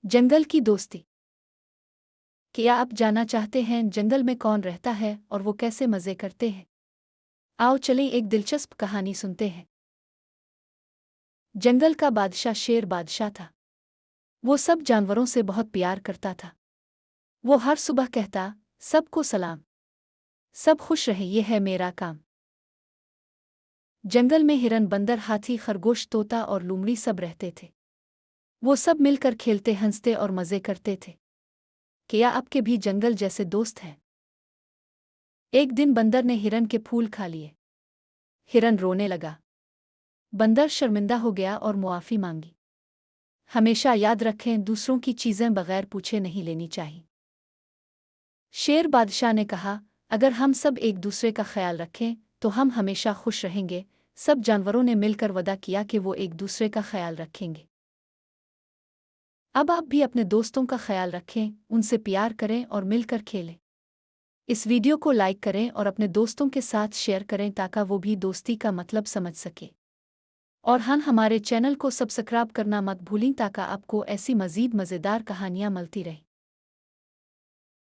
जंगल की दोस्ती। क्या आप जानना चाहते हैं जंगल में कौन रहता है और वो कैसे मज़े करते हैं? आओ चलें एक दिलचस्प कहानी सुनते हैं। जंगल का बादशाह शेर बादशाह था। वो सब जानवरों से बहुत प्यार करता था। वो हर सुबह कहता, सबको सलाम, सब खुश रहें, ये है मेरा काम। जंगल में हिरन, बंदर, हाथी, खरगोश, तोता और लोमड़ी सब रहते थे। वो सब मिलकर खेलते, हंसते और मज़े करते थे। क्या आपके भी जंगल जैसे दोस्त हैं? एक दिन बंदर ने हिरन के फूल खा लिए। हिरन रोने लगा। बंदर शर्मिंदा हो गया और मुआफ़ी मांगी। हमेशा याद रखें, दूसरों की चीज़ें बगैर पूछे नहीं लेनी चाहिए। शेर बादशाह ने कहा, अगर हम सब एक दूसरे का ख्याल रखें तो हम हमेशा खुश रहेंगे। सब जानवरों ने मिलकर वादा किया कि वो एक दूसरे का ख्याल रखेंगे। अब आप भी अपने दोस्तों का ख्याल रखें, उनसे प्यार करें और मिलकर खेलें। इस वीडियो को लाइक करें और अपने दोस्तों के साथ शेयर करें ताकि वो भी दोस्ती का मतलब समझ सके। और हाँ, हमारे चैनल को सब्सक्राइब करना मत भूलें ताकि आपको ऐसी मज़ीद मज़ेदार कहानियाँ मिलती रहें।